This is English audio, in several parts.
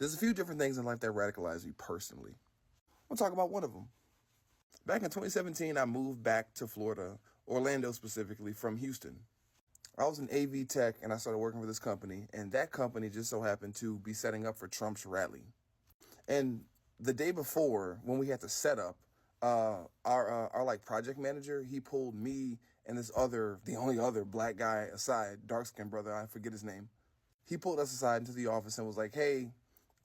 There's a few different things in life that radicalized me personally. I'll talk about one of them. Back in 2017, I moved back to Florida, Orlando specifically, from Houston. I was an AV tech and I started working for this company, and that company just so happened to be setting up for Trump's rally. And the day before, when we had to set up, our like project manager, he pulled me and the only other black guy aside, dark skinned brother, I forget his name. He pulled us aside into the office and was like, hey,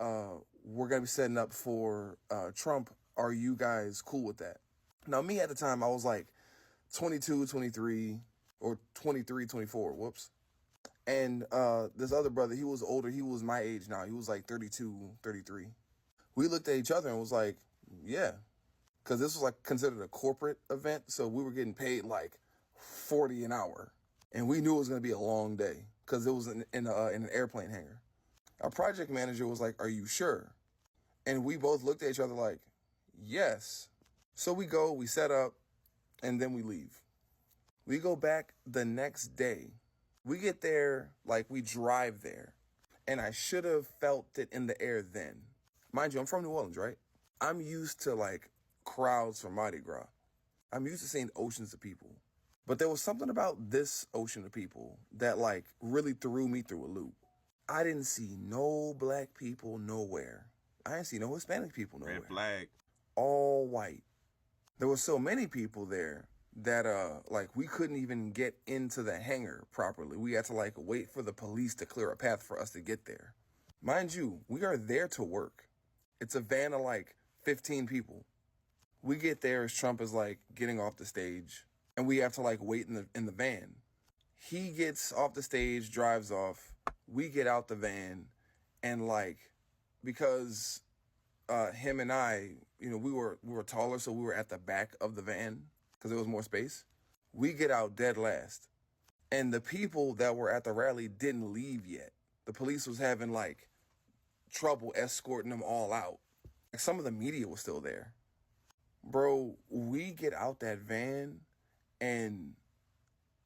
we're going to be setting up for Trump. Are you guys cool with that? Now, me at the time, I was like 22, 23, or 23, 24. Whoops. And this other brother, he was older. He was my age now. He was like 32, 33. We looked at each other and was like, yeah. Because this was like considered a corporate event. So we were getting paid like 40 an hour. And we knew it was going to be a long day because it was in an airplane hangar. Our project manager was like, are you sure? And we both looked at each other like, yes. So we set up, and then we leave. We go back the next day. We get there, like we drive there. And I should have felt it in the air then. Mind you, I'm from New Orleans, right? I'm used to like crowds for Mardi Gras. I'm used to seeing oceans of people. But there was something about this ocean of people that like really threw me through a loop. I didn't see no black people nowhere. I didn't see no Hispanic people nowhere. Red flag. All white. There were so many people there that like we couldn't even get into the hangar properly. We had to like wait for the police to clear a path for us to get there. Mind you, we are there to work. It's a van of like 15 people. We get there as Trump is like getting off the stage, and we have to like wait in the van. He gets off the stage, drives off. We get out the van, and like, because him and I, we were taller, so we were at the back of the van because there was more space. We get out dead last, and the people that were at the rally didn't leave yet. The police was having like trouble escorting them all out. Like, some of the media was still there. Bro, we get out that van, and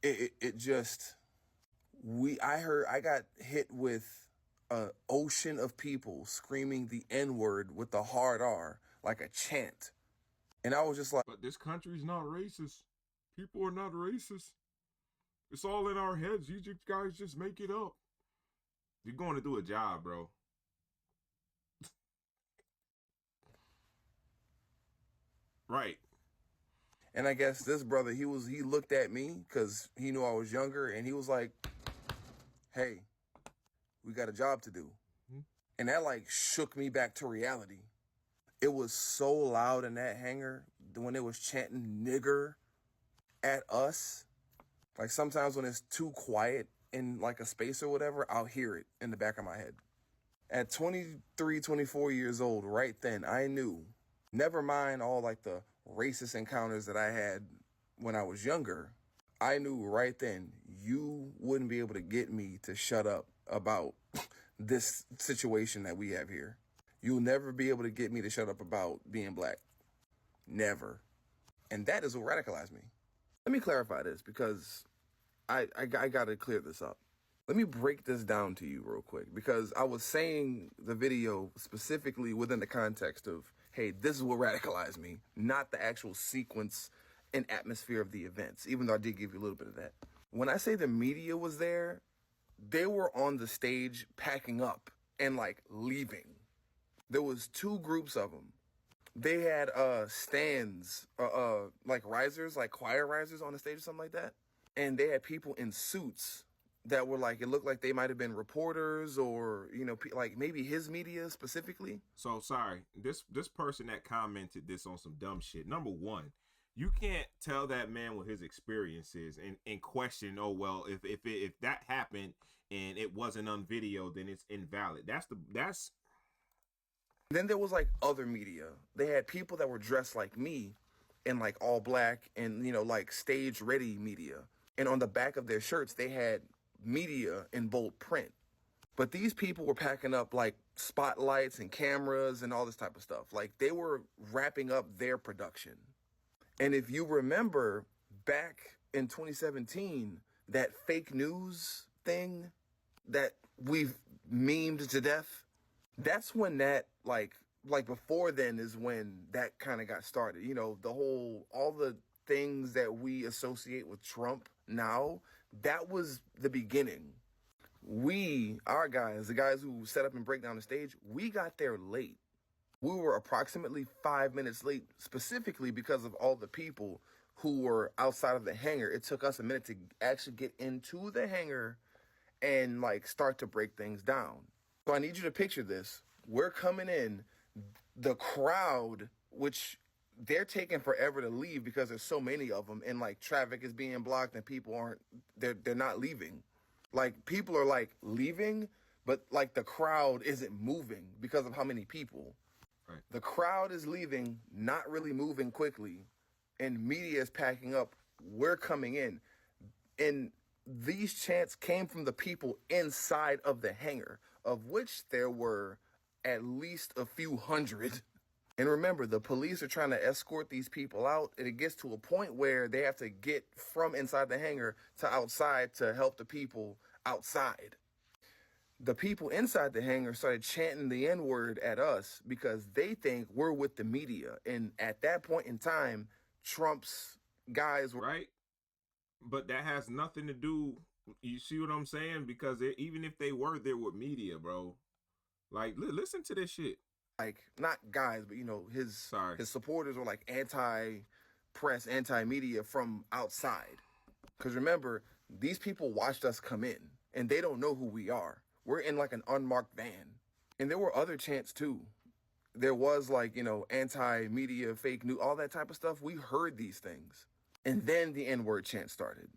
it just, I got hit with an ocean of people screaming the N-word with the hard R, like a chant. And I was just like, but this country's not racist. People are not racist. It's all in our heads. You guys just make it up. You're going to do a job, bro. Right. And I guess this brother, he looked at me because he knew I was younger, and he was like, hey, we got a job to do. Mm-hmm. And that like shook me back to reality. It was so loud in that hangar when it was chanting nigger at us. Like sometimes when it's too quiet in like a space or whatever, I'll hear it in the back of my head. At 23, 24 years old, right then, I knew, never mind all like the racist encounters that I had when I was younger, I knew right then you wouldn't be able to get me to shut up about this situation that we have here. You'll never be able to get me to shut up about being black. Never. And that is what radicalized me. Let me clarify this because I got to clear this up. Let me break this down to you real quick, because I was saying the video specifically within the context of, hey, this is what radicalized me, not the actual sequence and atmosphere of the events, even though I did give you a little bit of that. When I say the media was there, they were on the stage packing up and like leaving. There was two groups of them. They had stands, like risers, like choir risers on the stage or something like that. And they had people in suits that were like, it looked like they might have been reporters or, like maybe his media specifically. So sorry, this person that commented this on some dumb shit. Number one, you can't tell that man what his experience is and question, oh, well, if that happened and it wasn't on video, then it's invalid. That's. Then there was like other media. They had people that were dressed like me in like all black and, like stage ready media. And on the back of their shirts, they had media in bold print. But these people were packing up like spotlights and cameras and all this type of stuff. Like they were wrapping up their production. And if you remember back in 2017, that fake news thing that we've memed to death, That's when that like before then is when that kind of got started. You know, all the things that we associate with Trump now, that was the beginning. Our guys, the guys who set up and break down the stage, we got there late. We were approximately 5 minutes late, specifically because of all the people who were outside of the hangar. It took us a minute to actually get into the hangar and like start to break things down. So I need you to picture this. We're coming in, the crowd, which they're taking forever to leave because there's so many of them, and like traffic is being blocked and people aren't, they're not leaving. Like people are like leaving, but like the crowd isn't moving because of how many people. Right. The crowd is leaving, not really moving quickly, and media is packing up. We're coming in. And these chants came from the people inside of the hangar, of which there were at least a few hundred. And remember, the police are trying to escort these people out, and it gets to a point where they have to get from inside the hangar to outside to help the people outside. The people inside the hangar started chanting the N-word at us because they think we're with the media. And at that point in time, Trump's guys were... Right? But that has nothing to do, you see what I'm saying? Because even if they were there with media, bro, like, listen to this shit. Like, not guys, but, you know, his supporters were like anti-press, anti-media from outside. Because remember, these people watched us come in, and they don't know who we are. We're in like an unmarked van. And there were other chants too. There was like, you know, anti-media, fake news, all that type of stuff. We heard these things. And then the N-word chant started.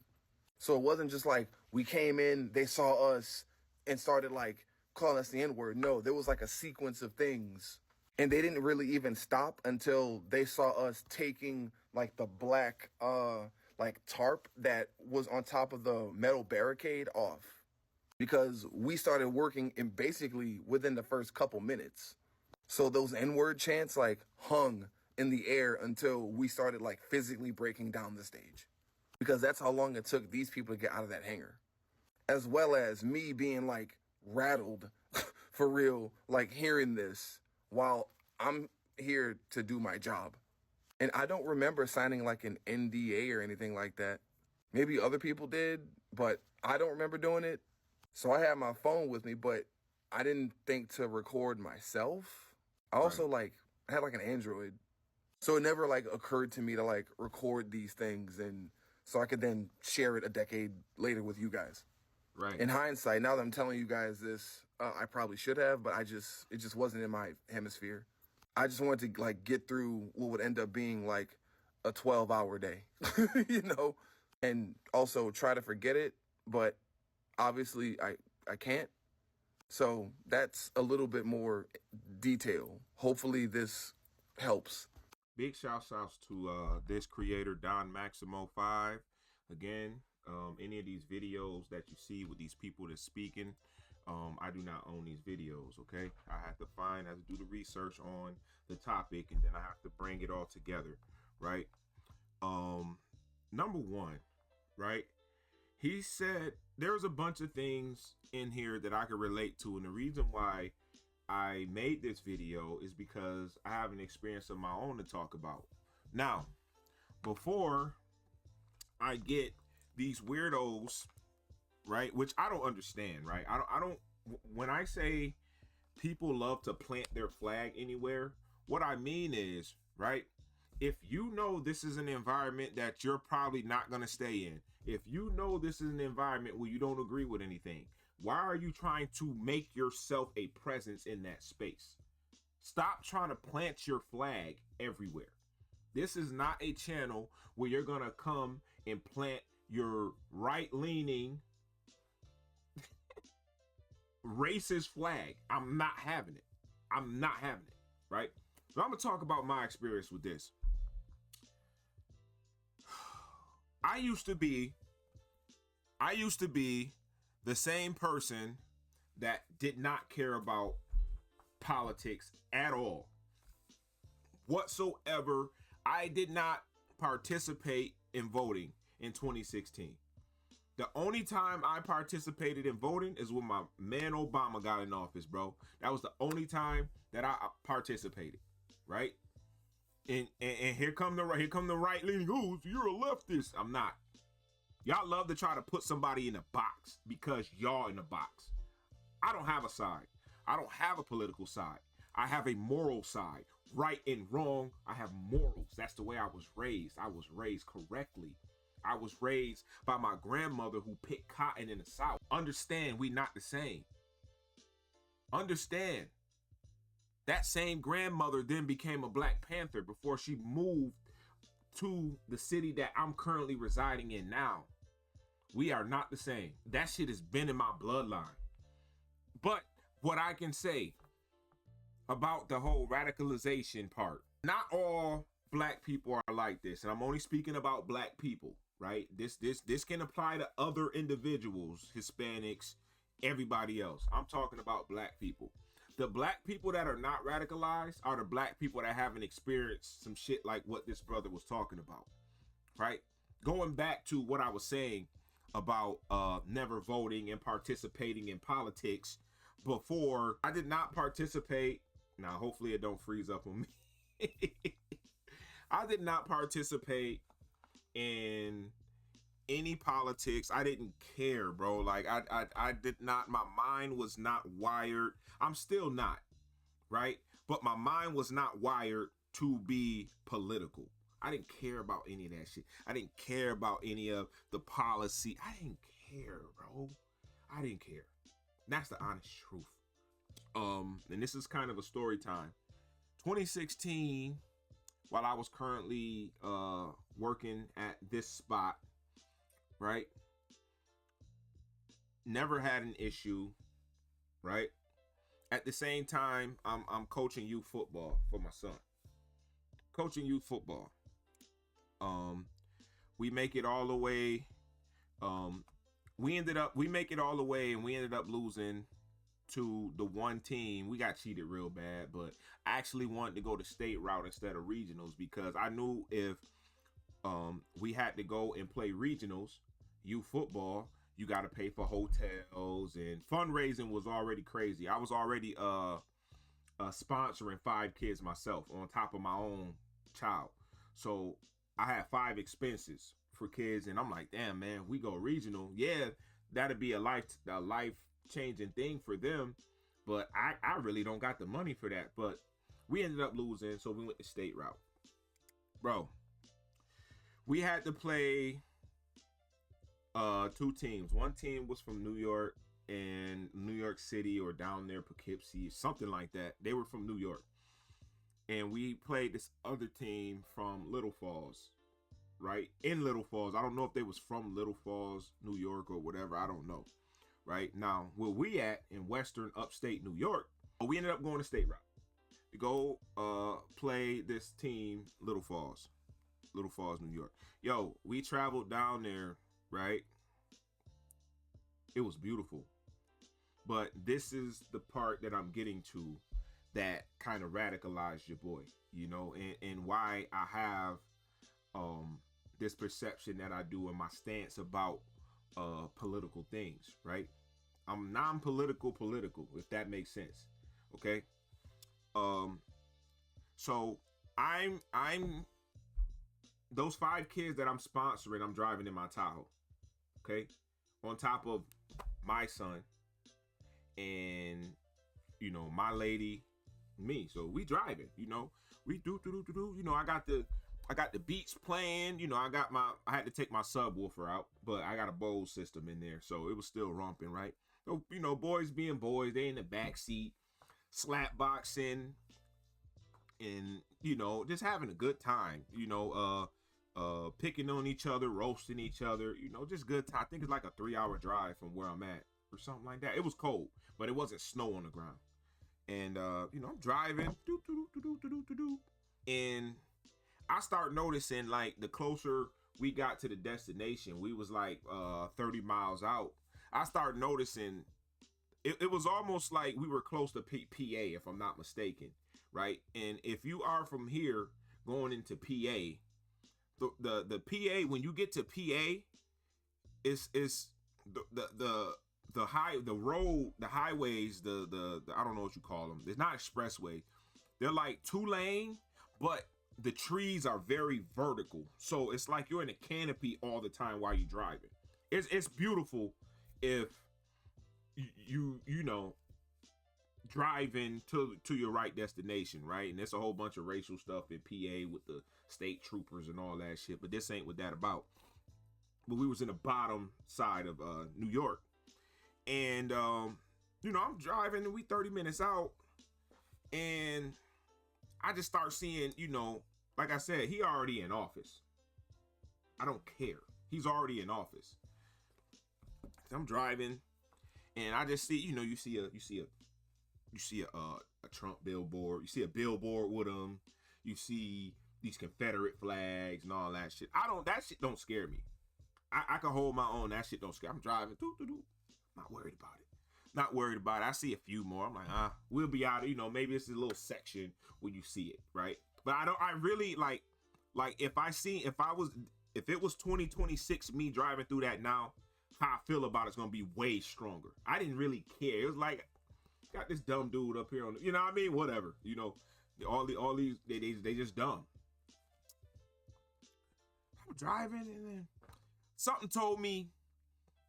So it wasn't just like we came in, they saw us and started like calling us the N-word. No, there was like a sequence of things. And they didn't really even stop until they saw us taking like the black like tarp that was on top of the metal barricade off. Because we started working in basically within the first couple minutes. So those N-word chants like hung in the air until we started like physically breaking down the stage. Because that's how long it took these people to get out of that hangar. As well as me being like rattled for real, like hearing this while I'm here to do my job. And I don't remember signing like an NDA or anything like that. Maybe other people did, but I don't remember doing it. So I had my phone with me, but I didn't think to record myself. I also I had like an Android. So it never like occurred to me to like record these things and so I could then share it a decade later with you guys. Right. In hindsight, now that I'm telling you guys this, I probably should have, but it just wasn't in my hemisphere. I just wanted to like get through what would end up being like a 12-hour day, you know, and also try to forget it, but obviously I can't. So that's a little bit more detail. Hopefully this helps. Big shouts to this creator, Don Maximo 5. Again, any of these videos that you see with these people that's speaking, I do not own these videos, okay? I have to do the research on the topic, and then I have to bring it all together, right? Number one, right? He said there's a bunch of things in here that I can relate to, and the reason why I made this video is because I have an experience of my own to talk about. Now, before I get these weirdos, right, which I don't understand, right? I don't, when I say people love to plant their flag anywhere, what I mean is, right, if you know this is an environment that you're probably not going to stay in, if you know this is an environment where you don't agree with anything, why are you trying to make yourself a presence in that space? Stop trying to plant your flag everywhere. This is not a channel where you're going to come and plant your right-leaning racist flag. I'm not having it. I'm not having it, right? So I'm going to talk about my experience with this. I used to be the same person that did not care about politics at all whatsoever. I did not participate in voting in 2016. The only time I participated in voting is when my man Obama got in office, bro. That was the only time that I participated, right? And here come the right leaning. Oh, you're a leftist. I'm not. Y'all love to try to put somebody in a box because y'all in a box. I don't have a side. I don't have a political side. I have a moral side. Right and wrong, I have morals. That's the way I was raised. I was raised correctly. I was raised by my grandmother who picked cotton in the South. Understand, we not the same. Understand. That same grandmother then became a Black Panther before she moved to the city that I'm currently residing in now. We are not the same. That shit has been in my bloodline. But what I can say about the whole radicalization part, not all Black people are like this, and I'm only speaking about Black people, right? This can apply to other individuals, Hispanics, everybody else. I'm talking about Black people. The Black people that are not radicalized are the Black people that haven't experienced some shit like what this brother was talking about, right? Going back to what I was saying about never voting and participating in politics before, I did not participate. Now, hopefully it don't freeze up on me. I did not participate in any politics. I didn't care, bro. Like I did not, my mind was not wired. I'm still not, right? But my mind was not wired to be political. I didn't care about any of that shit. I didn't care about any of the policy. I didn't care, bro. I didn't care. That's the honest truth. And this is kind of a story time. 2016, while I was currently working at this spot, right? Never had an issue, right? At the same time, I'm coaching youth football for my son. Coaching youth football. We make it all the way. We make it all the way, and we ended up losing to the one team. We got cheated real bad, but I actually wanted to go the state route instead of regionals because I knew if we had to go and play regionals, youth football, you got to pay for hotels, and fundraising was already crazy. I was already sponsoring 5 kids myself on top of my own child. So I had 5 expenses for kids, and I'm like, damn, man, we go regional. Yeah, that'd be a life changing thing for them, but I really don't got the money for that. But we ended up losing, so we went the state route. Bro, we had to play 2 teams. One team was from New York and New York City or down there, Poughkeepsie, something like that. They were from New York. And we played this other team from Little Falls, right? In Little Falls. I don't know if they was from Little Falls, New York or whatever. I don't know. Right? Now, where we at in Western upstate New York, we ended up going to state route to go play this team, Little Falls, New York. Yo, we traveled down there, right? It was beautiful. But this is the part that I'm getting to that kind of radicalized your boy, you know, and why I have this perception that I do in my stance about political things, right? I'm non-political, if that makes sense. Okay. So I'm those 5 kids that I'm sponsoring, I'm driving in my Tahoe. Okay. On top of my son and, you know, my lady, me. So we driving, you know, we do, you know, I got the beats playing, you know, I had to take my subwoofer out, but I got a Bose system in there. So it was still romping, right? So, you know, boys being boys, they in the back seat, slap boxing and, you know, just having a good time, you know, picking on each other, roasting each other, you know, just good time. I think it's like a 3-hour drive from where I'm at or something like that. It was cold, but it wasn't snow on the ground. And, you know, I'm driving, and I start noticing, like, the closer we got to the destination, we was like 30 miles out. I start noticing it was almost like we were close to PA, if I'm not mistaken, right? And if you are from here going into PA, the PA, when you get to PA, it's the highways, the I don't know what you call them. It's not expressway. They're like 2-lane, but the trees are very vertical. So it's like you're in a canopy all the time while you're driving. It's beautiful if you know, driving to your right destination, right? And there's a whole bunch of racial stuff in PA with the state troopers and all that shit, but this ain't what that about. But we was in the bottom side of New York, and you know, I'm driving and we 30 minutes out, and I just start seeing, you know, like I said, he already in office. I don't care. He's already in office. I'm driving, and I just see, you know, you see a Trump billboard. You see a billboard with him. You see these Confederate flags and all that shit. That shit don't scare me. I can hold my own. That shit don't scare. I'm driving. Not worried about it. Not worried about it. I see a few more. I'm like, we'll be out of, you know, maybe it's a little section where you see it, right? But I really like if it was 2026, me driving through that now, how I feel about it's gonna be way stronger. I didn't really care. It was like, got this dumb dude up here on, you know what I mean? Whatever, you know, all these they just dumb. I'm driving, and then something told me,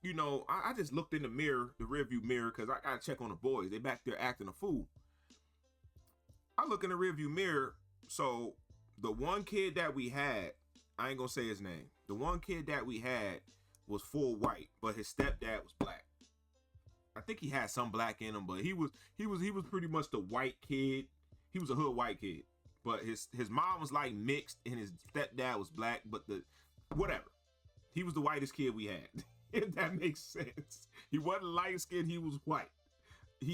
you know, I just looked in the mirror, the rearview mirror, because I gotta check on the boys. They back there acting a fool. I look in the rearview mirror. So the one kid that we had, I ain't gonna say his name. The one kid that we had was full white, but his stepdad was black. I think he had some black in him, but he was pretty much the white kid. He was a hood white kid, but his mom was like mixed, and his stepdad was black. But whatever, he was the whitest kid we had. If that makes sense. He wasn't light skinned, he was white.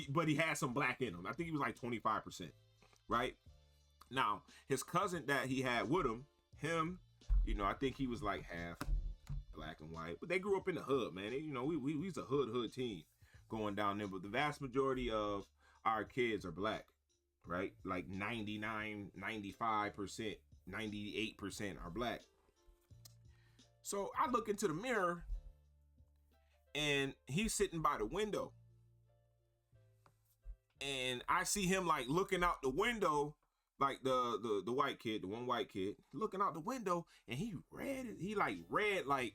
But he had some black in him. I think he was like 25%, right? Now, his cousin that he had with him, you know, I think he was like half black and white. But they grew up in the hood, man. You know, we was a hood team going down there. But the vast majority of our kids are black, right? Like 99, 95%, 98% are black. So I look into the mirror, and he's sitting by the window. And I see him like looking out the window, like the white kid, the one white kid, looking out the window, and he red, like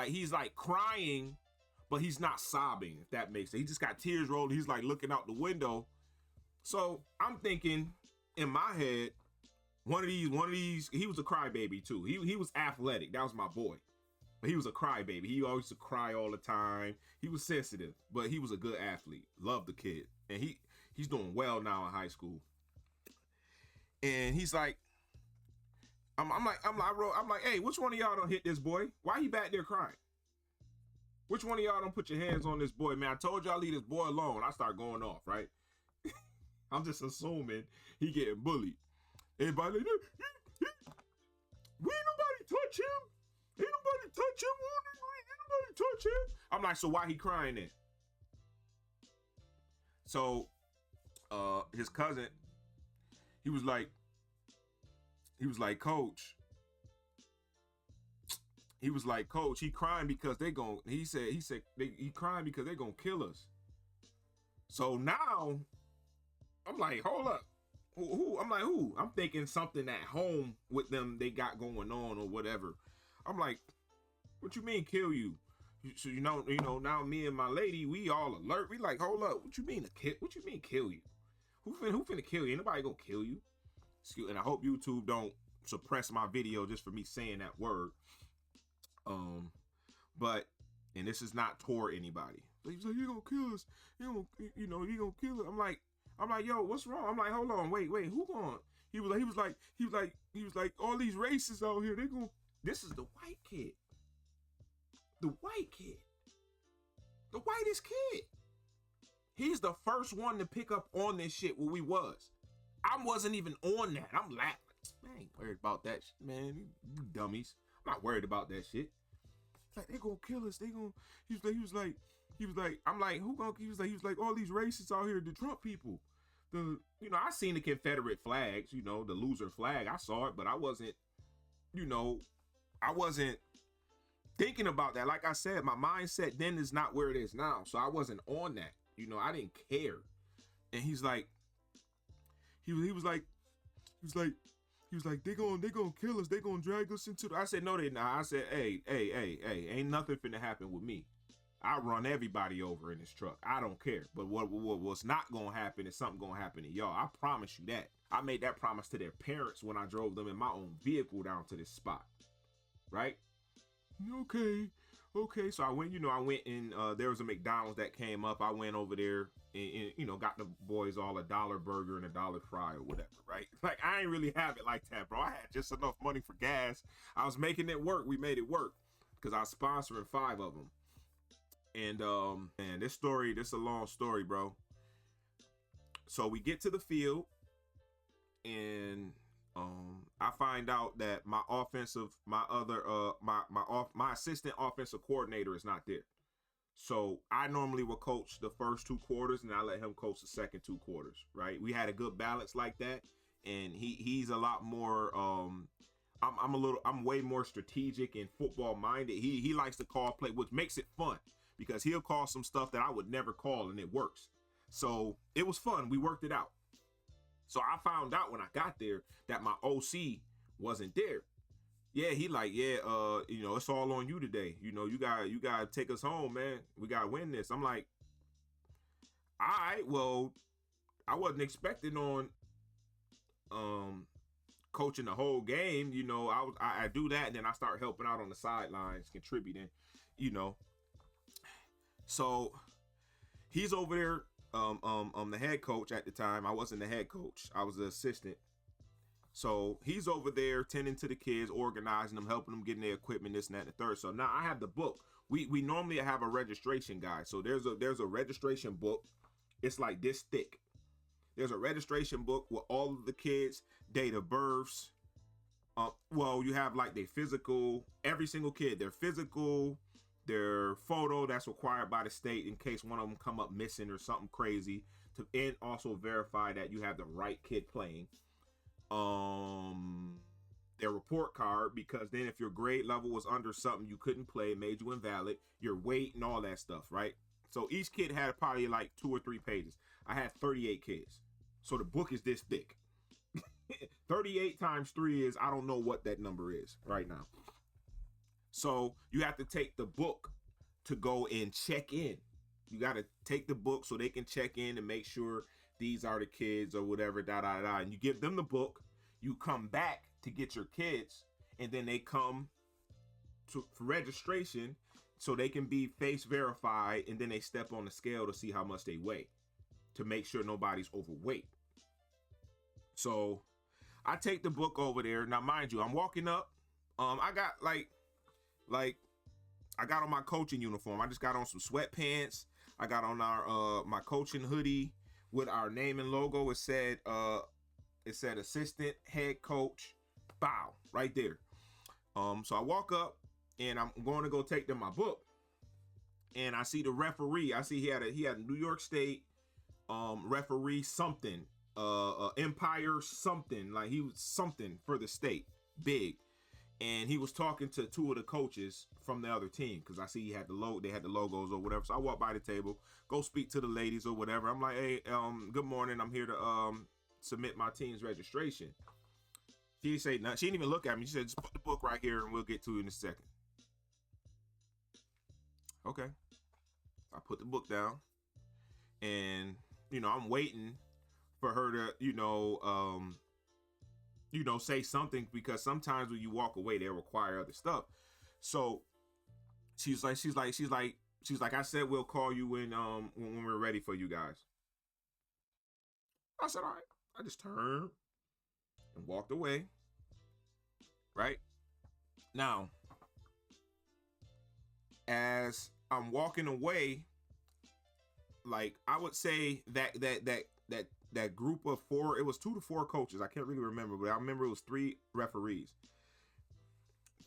he's like crying, but he's not sobbing, if that makes sense. He just got tears rolling. He's like looking out the window. So I'm thinking in my head, one of these, he was a crybaby too. He was athletic. That was my boy. But he was a crybaby. He always used to cry all the time. He was sensitive, but he was a good athlete. Loved the kid. And he's doing well now in high school. And he's like, I'm like, hey, which one of y'all don't hit this boy? Why he back there crying? Which one of y'all don't put your hands on this boy, man? I told y'all leave this boy alone. I start going off, right? I'm just assuming he getting bullied. Everybody like, we ain't nobody touch him. Ain't nobody touch him. Ain't nobody touch him. I'm like, so why he crying then? So his cousin, he was like, coach, he crying because he crying because they gonna kill us. So now I'm like, hold up. Who? I'm like, who? I'm thinking something at home with them they got going on or whatever. I'm like, what you mean kill you? So you know, now me and my lady, we all alert. We like, hold up, what you mean what you mean kill you? Who finna kill you? Ain't nobody gonna kill you. And I hope YouTube don't suppress my video just for me saying that word. But and this is not toward anybody. He's like, you gonna kill us? You gonna kill us? I'm like, yo, what's wrong? I'm like, hold on, wait, who going? He was like, all these racists out here, they gonna. This is the white kid. The white kid. The whitest kid. He's the first one to pick up on this shit where we was. I wasn't even on that. I'm laughing. Man, I ain't worried about that shit, man. You dummies. I'm not worried about that shit. It's like, they gonna kill us. They gonna. He was like, I'm like, who gonna? He was like, all these racists out here, the Trump people. I seen the Confederate flags, the loser flag. I saw it, but I wasn't thinking about that, like I said, my mindset then is not where it is now. So I wasn't on that. I didn't care. And he's like, he was like, they gonna kill us. They gonna drag us into I said, no, they not. I said, hey, ain't nothing finna happen with me. I run everybody over in this truck. I don't care. But what's not gonna happen is something gonna happen to y'all. I promise you that. I made that promise to their parents when I drove them in my own vehicle down to this spot. Right? Okay. So I went and there was a McDonald's that came up. I went over there and got the boys all $1 burger and $1 fry or whatever, right? Like, I ain't really have it like that, bro. I had just enough money for gas. I was making it work. We made it work because I was sponsoring 5 of them. And man, this is a long story, bro. So we get to the field and I find out that my assistant offensive coordinator is not there. So I normally will coach the first 2 quarters and I let him coach the second 2 quarters, right? We had a good balance like that. And he's a lot more, I'm way more strategic and football minded. He likes to call play, which makes it fun because he'll call some stuff that I would never call and it works. So it was fun. We worked it out. So I found out when I got there that my OC wasn't there. Yeah, he like, it's all on you today. You gotta take us home, man. We gotta win this. I'm like, all right, well, I wasn't expecting on coaching the whole game. I do that and then I start helping out on the sidelines, contributing, So he's over there. The head coach at the time. I wasn't the head coach. I was the assistant. So he's over there tending to the kids, organizing them, helping them getting their equipment, this and that and the third. So now I have the book. We normally have a registration guide. So there's a registration book. It's like this thick. There's a registration book with all of the kids' date of births. You have like their physical, every single kid, their physical, their photo that's required by the state in case one of them come up missing or something crazy, and also verify that you have the right kid playing. Their report card, because then if your grade level was under something you couldn't play, it made you invalid, your weight and all that stuff, right? So each kid had probably like 2 or 3 pages. I had 38 kids. So the book is this thick. 38 times 3 is, I don't know what that number is right now. So you have to take the book to go and check in. You got to take the book so they can check in and make sure these are the kids or whatever, And you give them the book. You come back to get your kids, and then they come for registration so they can be face verified, and then they step on the scale to see how much they weigh to make sure nobody's overweight. So I take the book over there. Now, mind you, I'm walking up. I got I got on my coaching uniform. I just got on some sweatpants. I got on my coaching hoodie with our name and logo. It said assistant head coach, bow, right there. So I walk up and I'm going to go take them my book, and I see the referee. I see he had a New York State referee something, Empire something, like he was something for the state, big. And he was talking to 2 of the coaches from the other team, because I see they had the logos or whatever. So I walk by the table, go speak to the ladies or whatever. I'm like, hey, good morning. I'm here to submit my team's registration. She didn't say nothing. She didn't even look at me. She said, just put the book right here and we'll get to it in a second. Okay. I put the book down, and I'm waiting for her to say something, because sometimes when you walk away, they require other stuff. So she's like, I said, we'll call you when we're ready for you guys. I said, all right. I just turned and walked away. Right now, as I'm walking away, like, I would say that group of 4, it was 2 to 4 coaches. I can't really remember, but I remember it was 3 referees.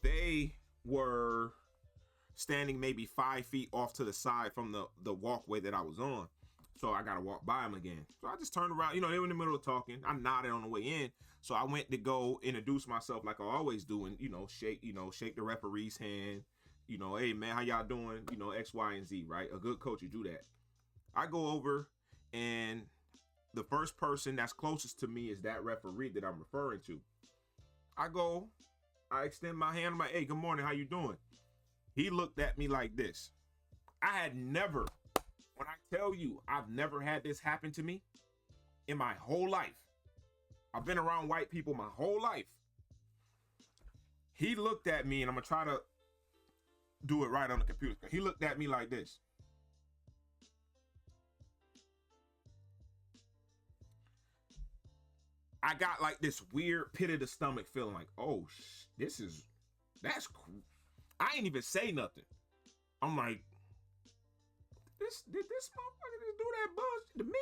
They were standing maybe 5 feet off to the side from the walkway that I was on. So I got to walk by them again. So I just turned around. They were in the middle of talking. I nodded on the way in. So I went to go introduce myself like I always do, and shake the referee's hand, You know, hey man, how y'all doing? You know, X, Y, and Z, right? A good coach would do that. I go over, and the first person that's closest to me is that referee that I'm referring to. I extend my hand. I'm like, hey, good morning. How you doing? He looked at me like this. I had never, when I tell you, I've never had this happen to me in my whole life. I've been around white people my whole life. He looked at me, and I'm going to try to do it right on the computer. He looked at me like this. I got like this weird pit of the stomach feeling like, oh, that's cool. I ain't even say nothing. I'm like, did this motherfucker just do that bullshit to me?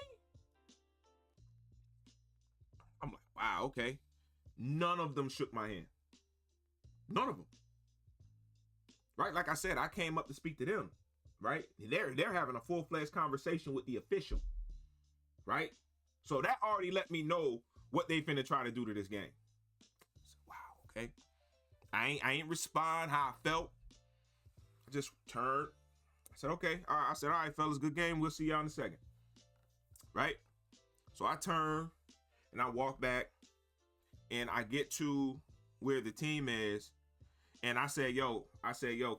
I'm like, wow, okay. None of them shook my hand. None of them. Right? Like I said, I came up to speak to them. Right? They're having a full-fledged conversation with the official. Right? So that already let me know what they finna try to do to this game. I said, wow, okay. I ain't respond how I felt. I just turned. I said, okay. All right. I said, all right, fellas, good game. We'll see y'all in a second. Right? So I turn and I walk back and I get to where the team is. And I said, yo,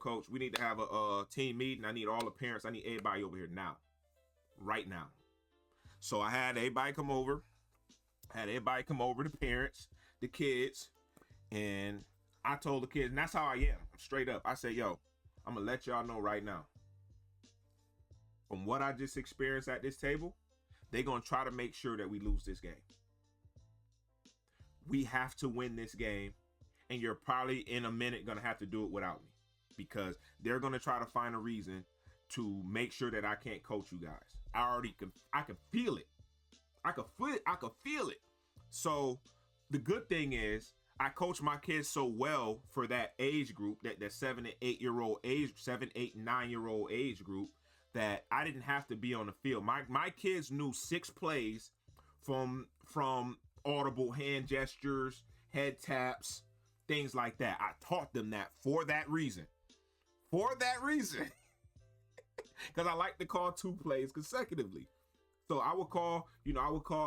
coach, we need to have a team meeting. I need all the parents. I need everybody over here now. Right now. So I had everybody come over. The parents, the kids. And I told the kids, and that's how I am. I'm straight up. I said, yo, I'm going to let y'all know right now. From what I just experienced at this table, they're going to try to make sure that we lose this game. We have to win this game. And you're probably in a minute going to have to do it without me. Because they're going to try to find a reason to make sure that I can't coach you guys. I can feel it. I could feel it. So the good thing is I coach my kids so well for that age group, that 7 and 8 year old age, 7, 8, 9-year-old age group, that I didn't have to be on the field. My kids knew 6 plays from audible hand gestures, head taps, things like that. I taught them that for that reason. Because I like to call 2 plays consecutively. So I would call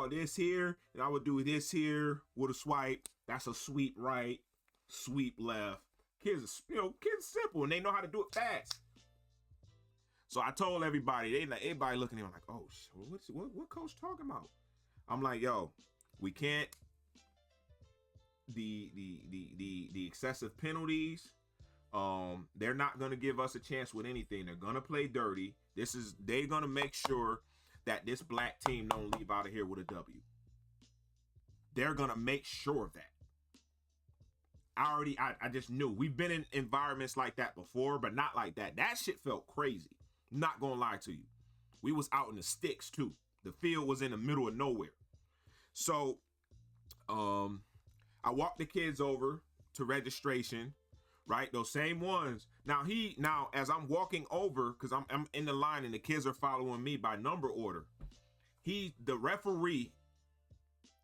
this here, and I would do this here with a swipe. That's a sweep right, sweep left. Kids simple, and they know how to do it fast. So I told everybody, everybody looking at me like, oh, what coach talking about? I'm like, yo, we can't. The excessive penalties, they're not gonna give us a chance with anything. They're gonna play dirty. They're gonna make sure that this black team don't leave out of here with a W. They're gonna make sure of that. I just knew. We've been in environments like that before, but not like that. That shit felt crazy. Not gonna lie to you. We was out in the sticks too. The field was in the middle of nowhere. So, I walked the kids over to registration, right? Those same ones. Now as I'm walking over, because I'm in the line and the kids are following me by number order. The referee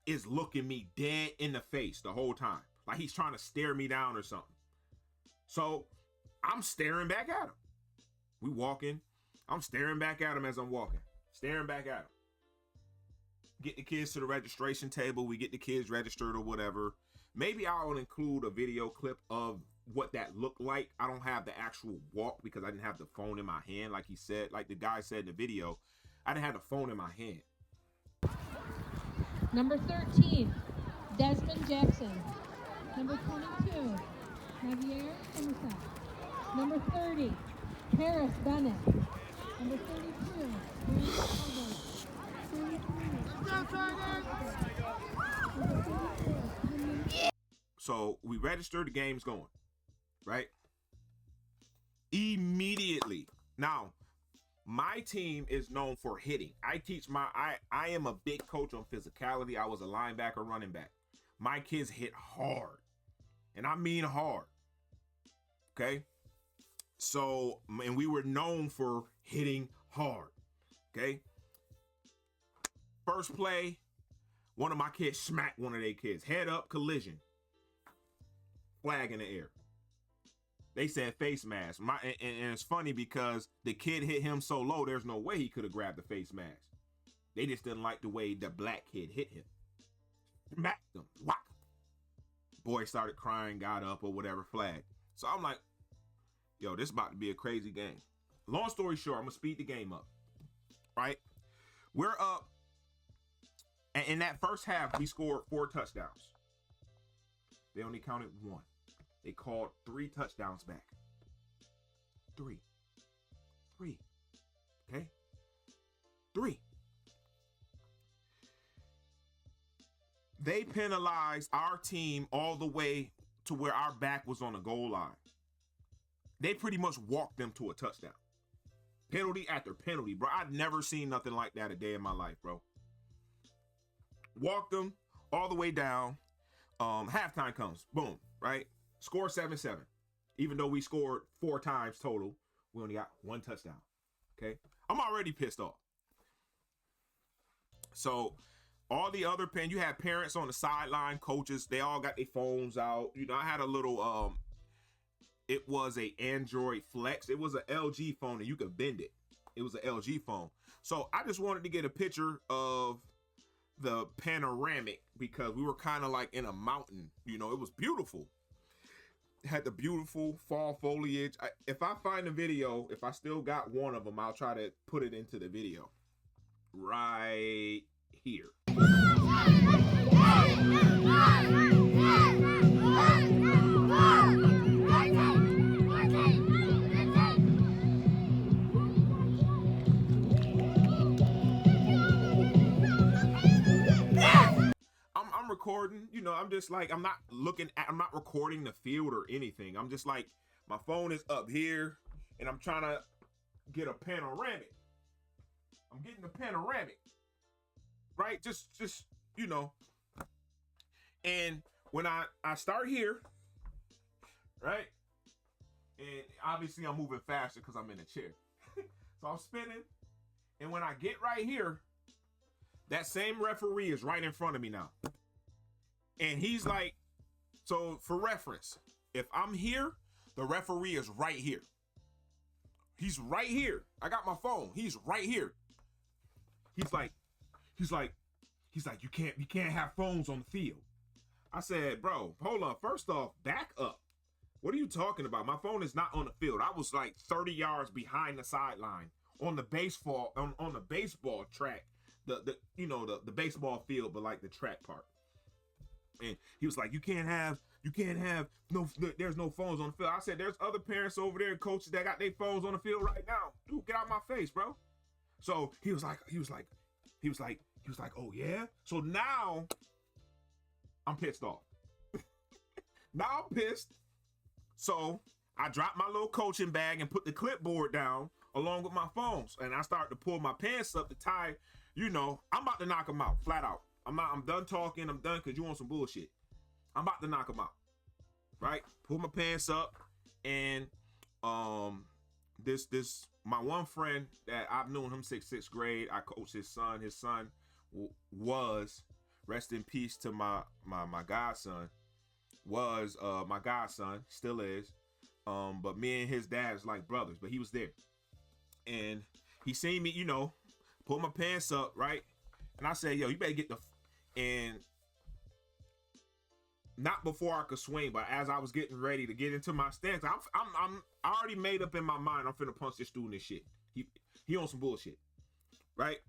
is looking me dead in the face the whole time. Like he's trying to stare me down or something. So I'm staring back at him. We walking. I'm staring back at him as I'm walking. Staring back at him. Get the kids to the registration table. We get the kids registered or whatever. Maybe I'll include a video clip of what that looked like. I don't have the actual walk because I didn't have the phone in my hand. Like he said, like the guy said in the video, I didn't have the phone in my hand. Number 13, Desmond Jackson. Number 22, Javier Somerset. Number 30, Paris Bennett. Number 32, Brandon Albert. 33, So we registered, the game's going, right? Immediately. Now, my team is known for hitting. I am a big coach on physicality. I was a linebacker, running back. My kids hit hard. And I mean hard. Okay? So, and we were known for hitting hard. Okay? First play, one of my kids smacked one of their kids. Head up, collision. Flag in the air. They said face mask. And it's funny because the kid hit him so low, there's no way he could have grabbed the face mask. They just didn't like the way the black kid hit him. Smacked him. Whack. Boy started crying, got up or whatever, flag. So I'm like, yo, this about to be a crazy game. Long story short, I'm going to speed the game up. Right? We're up. And in that first half, we scored 4 touchdowns. They only counted 1. They called 3 touchdowns back. 3. Okay? 3. They penalized our team all the way to where our back was on the goal line. They pretty much walked them to a touchdown. Penalty after penalty, bro. I've never seen nothing like that a day in my life, bro. Walked them all the way down. Halftime comes. Boom, right? Score 7-7. Even though we scored 4 times total, we only got 1 touchdown. Okay? I'm already pissed off. So all the other you had parents on the sideline, coaches, they all got their phones out. You know, I had a little it was a Android Flex. It was an LG phone and you could bend it. It was an LG phone. So I just wanted to get a picture of the panoramic because we were kind of like in a mountain. You know, it was beautiful. It had the beautiful fall foliage. If I find a video, if I still got one of them, I'll try to put it into the video. Right here. I'm recording, you know, I'm just like, I'm not recording the field or anything. I'm just like, my phone is up here and I'm trying to get a panoramic. I'm getting the panoramic, right? Just, you know, and when I start here, right? And obviously I'm moving faster because I'm in a chair. So I'm spinning. And when I get right here, that same referee is right in front of me now. And he's like, so for reference, if I'm here, the referee is right here. He's right here. I got my phone. He's right here. He's like, you can't have phones on the field. I said, bro, hold on. First off, back up. What are you talking about? My phone is not on the field. I was like 30 yards behind the sideline on the baseball on the baseball track, the baseball field, but like the track part. And he was like, you can't have there's no phones on the field. I said, there's other parents over there and coaches that got their phones on the field right now. Dude, get out my face, bro. So he was like, oh yeah? So now I'm pissed off. Now I'm pissed. So I dropped my little coaching bag and put the clipboard down along with my phones. And I started to pull my pants up to tie, you know, I'm about to knock him out, flat out. I'm done talking. I'm done because you want some bullshit. I'm about to knock him out. Right? Pull my pants up. And this my one friend that I've known him since 6th grade. I coached his son. His son was, rest in peace to my godson, was my godson, still is. But me and his dad is like brothers, but he was there. And he seen me, you know, pull my pants up, right? And I said, yo, you better get and not before I could swing, but as I was getting ready to get into my stance, I already made up in my mind, I'm finna punch this dude in this shit. He on some bullshit, right?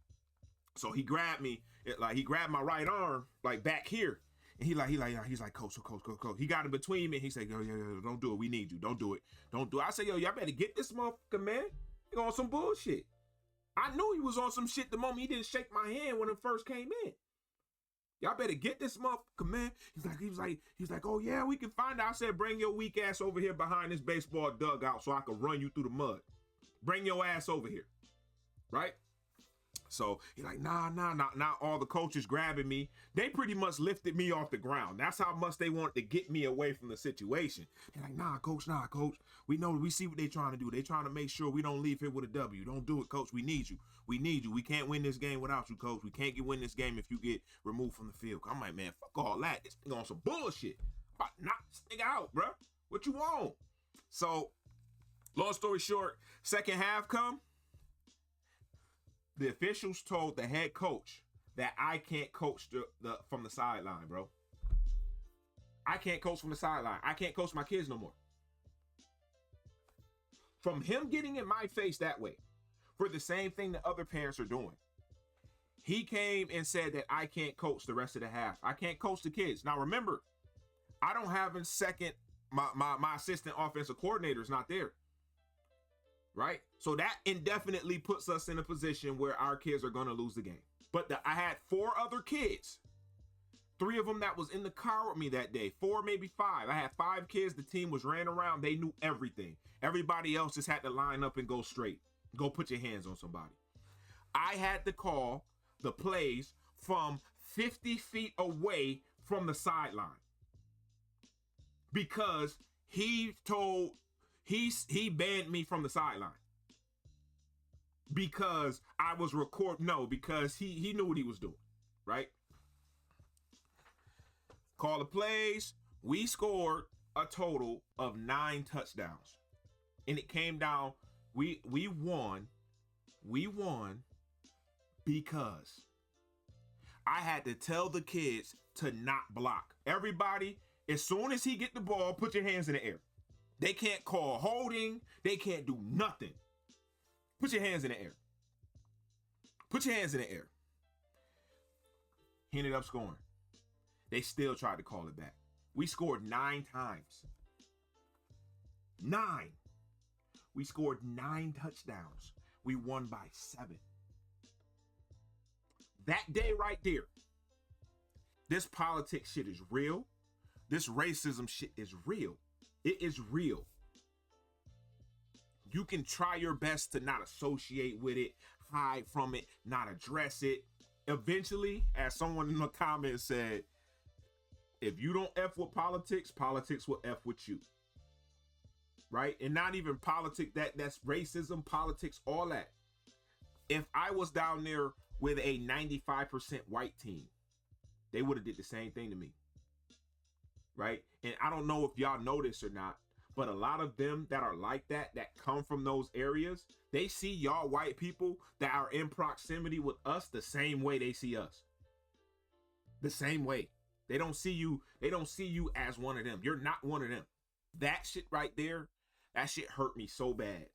So he grabbed me, he grabbed my right arm, like back here. And he's like, coach. He got in between me. And he said, yo, don't do it. We need you. Don't do it. I said, yo, y'all better get this motherfucker, man. He on some bullshit. I knew he was on some shit the moment he didn't shake my hand when it first came in. Y'all better get this motherfucker, man. He's like, oh yeah, we can find out. I said, bring your weak ass over here behind this baseball dugout so I can run you through the mud. Bring your ass over here. Right? So he's like, nah, all the coaches grabbing me. They pretty much lifted me off the ground. That's how much they wanted to get me away from the situation. They're like, nah, coach. We see what they're trying to do. They're trying to make sure we don't leave here with a W. Don't do it, coach. We need you. We can't win this game without you, coach. We can't win this game if you get removed from the field. I'm like, man, fuck all that. This nigga on some bullshit. I'm about to knock this nigga out, bro. What you want? So, long story short, second half come. The officials told the head coach that I can't coach the from the sideline, bro. I can't coach from the sideline. I can't coach my kids no more. From him getting in my face that way, for the same thing that other parents are doing, he came and said that I can't coach the rest of the half. I can't coach the kids. Now remember, I don't have a second, my assistant offensive coordinator is not there. Right? So that indefinitely puts us in a position where our kids are going to lose the game. But I had 4 other kids. 3 of them that was in the car with me that day. 4, maybe 5. I had 5 kids. The team was ran around. They knew everything. Everybody else just had to line up and go straight. Go put your hands on somebody. I had to call the plays from 50 feet away from the sideline. Because he banned me from the sideline. Because I was because he knew what he was doing, right? Call the plays. We scored a total of 9 touchdowns. And it came down, we won because I had to tell the kids to not block. Everybody, as soon as he get the ball, put your hands in the air. They can't call holding. They can't do nothing. Put your hands in the air. Put your hands in the air. He ended up scoring. They still tried to call it back. We scored 9 times. 9. We scored 9 touchdowns. We won by 7. That day right there, this politics shit is real. This racism shit is real. It is real. You can try your best to not associate with it, hide from it, not address it. Eventually, as someone in the comments said, if you don't F with politics, politics will F with you. Right? And not even politics, that's racism, politics, all that. If I was down there with a 95% white team, they would have did the same thing to me. Right? And I don't know if y'all know this or not, but a lot of them that are like that come from those areas, they see y'all white people that are in proximity with us the same way they see us. The same way. They don't see you as one of them. You're not one of them. That shit right there, that shit hurt me so bad.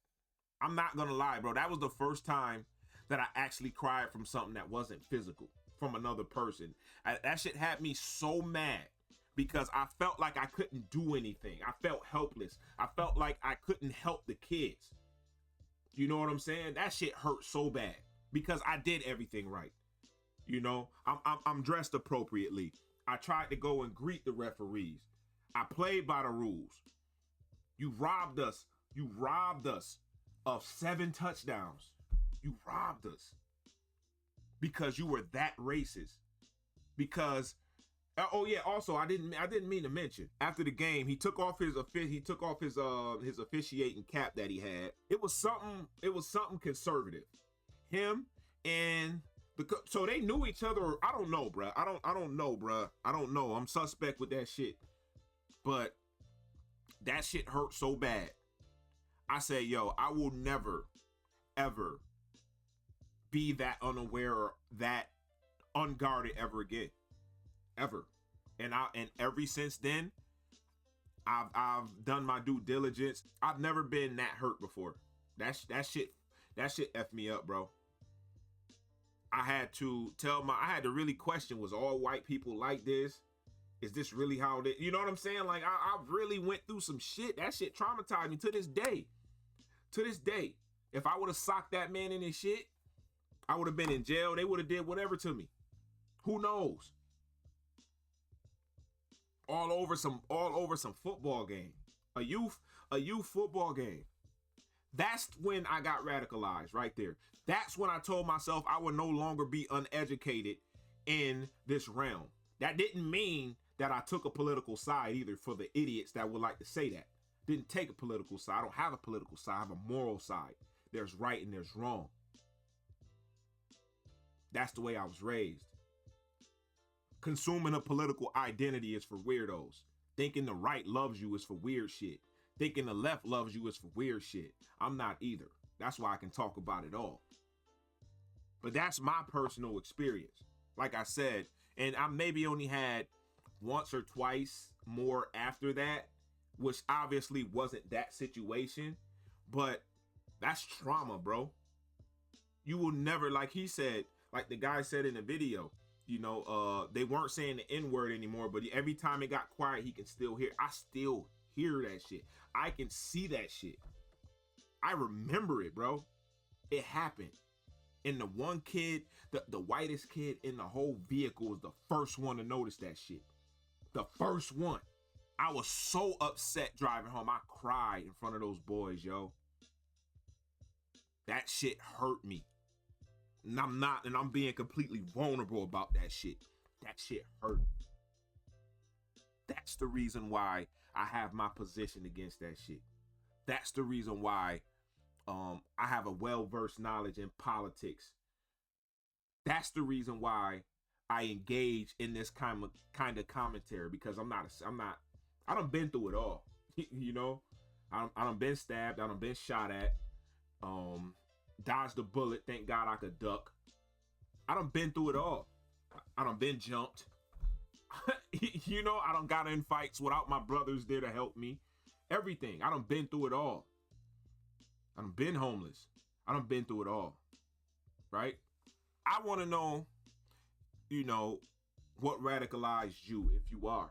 I'm not gonna lie, bro. That was the first time that I actually cried from something that wasn't physical, from another person. That shit had me so mad. Because I felt like I couldn't do anything. I felt helpless. I felt like I couldn't help the kids. You know what I'm saying? That shit hurt so bad because I did everything right. You know, I'm dressed appropriately. I tried to go and greet the referees. I played by the rules. You robbed us. You robbed us of 7 touchdowns. You robbed us because you were that racist. Because oh yeah, also I didn't mean to mention, after the game he took off his officiating cap that he had. It was something conservative. Him and so they knew each other. I don't know, bruh. I don't know. I'm suspect with that shit. But that shit hurt so bad. I said, yo, I will never, ever be that unaware or that unguarded ever again. Ever. And ever since then, I've done my due diligence. I've never been that hurt before. That shit effed me up, bro. I had to really question, was all white people like this? Is this really how they, you know what I'm saying? Like I really went through some shit. That shit traumatized me to this day. To this day. If I would have socked that man in his shit, I would have been in jail. They would have did whatever to me. Who knows? All over some football game. A youth football game. That's when I got radicalized right there. That's when I told myself I would no longer be uneducated in this realm. That didn't mean that I took a political side either, for the idiots that would like to say that. Didn't take a political side. I don't have a political side. I have a moral side. There's right and there's wrong. That's the way I was raised. Consuming a political identity is for weirdos. Thinking the right loves you is for weird shit. Thinking the left loves you is for weird shit. I'm not either. That's why I can talk about it all. But that's my personal experience. Like I said, and I maybe only had once or twice more after that, which obviously wasn't that situation, but that's trauma, bro. You will never, like he said, like the guy said in the video, you know, they weren't saying the N-word anymore, but every time it got quiet, he can still hear. I still hear that shit. I can see that shit. I remember it, bro. It happened. And the one kid, the whitest kid in the whole vehicle was the first one to notice that shit. The first one. I was so upset driving home. I cried in front of those boys, yo. That shit hurt me. And I'm being completely vulnerable about that shit. That shit hurt. That's the reason why I have my position against that shit. That's the reason why I have a well-versed knowledge in politics. That's the reason why I engage in this kind of commentary, because I done been through it all. You know, I done been stabbed, I done been shot at, dodged a bullet, thank God I could duck. I done been through it all. I done been jumped. You know, I done got in fights without my brothers there to help me. Everything. I done been through it all. I done been homeless. I done been through it all. Right? I want to know, you know, what radicalized you, if you are.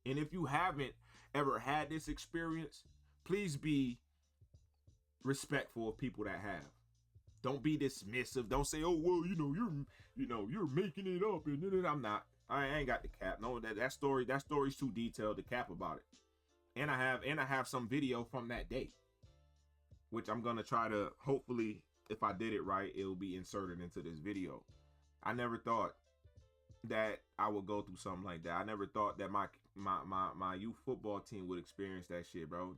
And if you haven't ever had this experience, please be respectful of people that have. Don't be dismissive. Don't say, oh, well, you're making it up. And I'm not. I ain't got the cap. No, that story's too detailed to cap about it. And I have some video from that day, which I'm gonna try to, hopefully, if I did it right, it'll be inserted into this video. I never thought that I would go through something like that. I never thought that my youth football team would experience that shit, bro.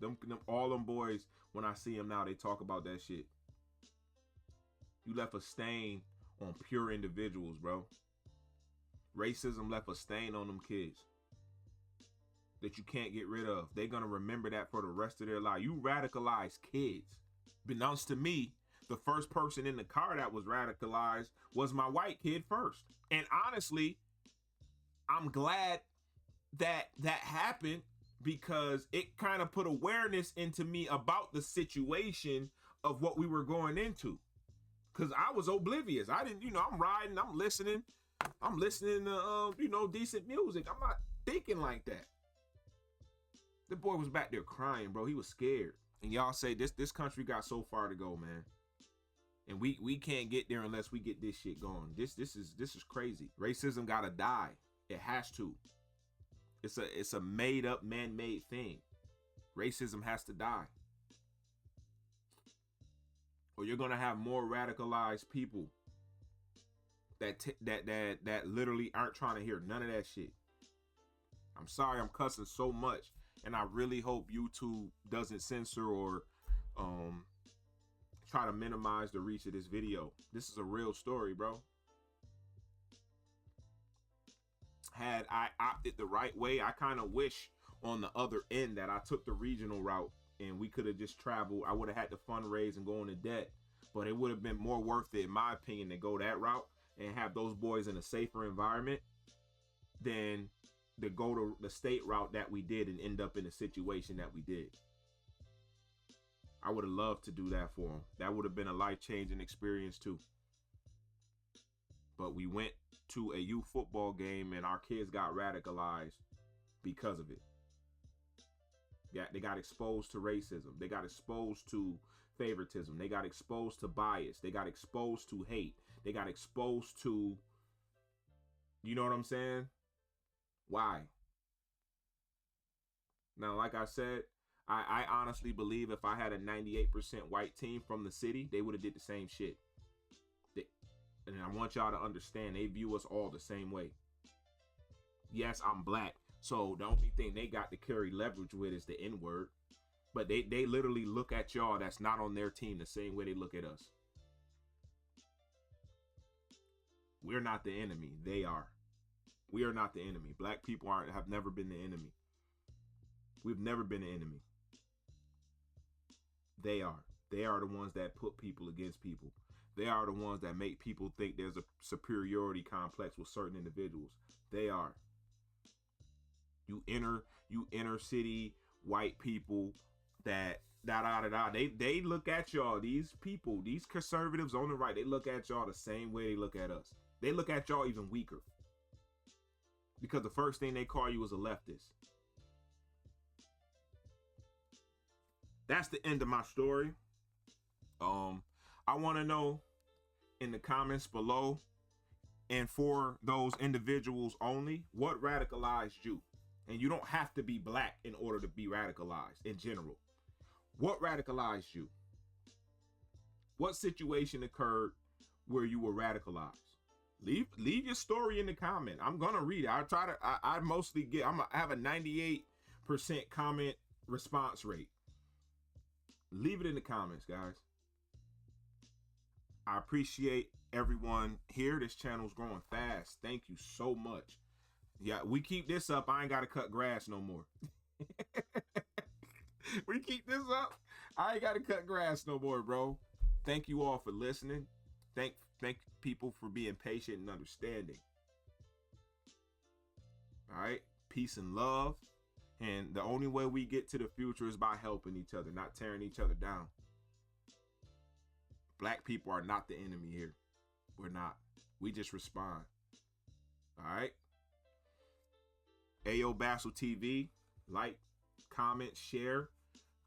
All them boys, when I see them now, they talk about that shit. You left a stain on pure individuals, bro. Racism left a stain on them kids that you can't get rid of. They're going to remember that for the rest of their life. You radicalized kids. Beknownst to me, the first person in the car that was radicalized was my white kid first. And honestly, I'm glad that happened, because it kind of put awareness into me about the situation of what we were going into. Because I was oblivious. I didn't, I'm riding, I'm listening to, decent music. I'm not thinking like that. The boy was back there crying, bro. He was scared. And y'all say this country got so far to go, man. And we can't get there unless we get this shit going. This is crazy. Racism gotta die. It has to. It's a made up, man-made thing. Racism has to die. Or you're gonna have more radicalized people that literally aren't trying to hear none of that shit. I'm sorry I'm cussing so much, and I really hope YouTube doesn't censor or try to minimize the reach of this video. This is a real story, bro. Had I opted the right way, I kind of wish on the other end that I took the regional route and we could have just traveled. I would have had to fundraise and go into debt, but it would have been more worth it, in my opinion, to go that route and have those boys in a safer environment than to go to the state route that we did and end up in the situation that we did. I would have loved to do that for them. That would have been a life-changing experience too. But we went to a youth football game and our kids got radicalized because of it. Yeah, they got exposed to racism. They got exposed to favoritism. They got exposed to bias. They got exposed to hate. They got exposed to, you know what I'm saying? Why? Now, like I said, I honestly believe if I had a 98% white team from the city, they would have did the same shit. And I want y'all to understand, they view us all the same way. Yes, I'm black. So the only thing they got to carry leverage with is the N-word. But they literally look at y'all that's not on their team the same way they look at us. We're not the enemy. They are. We are not the enemy. Black people have never been the enemy. We've never been the enemy. They are. They are the ones that put people against people. They are the ones that make people think there's a superiority complex with certain individuals. They are. You inner city white people that they look at y'all, these people, these conservatives on the right, they look at y'all the same way they look at us. They look at y'all even weaker. Because the first thing they call you is a leftist. That's the end of my story. I want to know in the comments below, and for those individuals only, what radicalized you? And you don't have to be black in order to be radicalized in general. What radicalized you? What situation occurred where you were radicalized? Leave your story in the comment. I'm gonna read it. I mostly get. I have a 98% comment response rate. Leave it in the comments, guys. I appreciate everyone here. This channel's growing fast. Thank you so much. Yeah, we keep this up, I ain't gotta cut grass no more. We keep this up, I ain't gotta cut grass no more, bro. Thank you all for listening. Thank people for being patient and understanding. All right, peace and love. And the only way we get to the future is by helping each other, not tearing each other down. Black people are not the enemy here. We're not. We just respond. All right. Ayo Bassel TV, like, comment, share,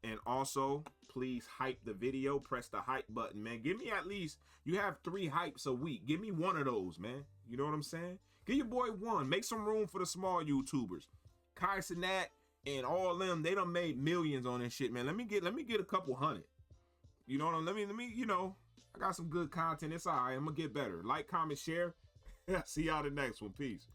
and also please hype the video. Press the hype button, man. Give me at least, you have 3 hypes a week. Give me one of those, man. You know what I'm saying? Give your boy one. Make some room for the small YouTubers. Kai Cenat and all them, they done made millions on this shit, man. Let me get a couple hundred. You know what I'm, let me, you know, I got some good content. It's all right. I'm gonna get better. Like, comment, share. See y'all the next one. Peace.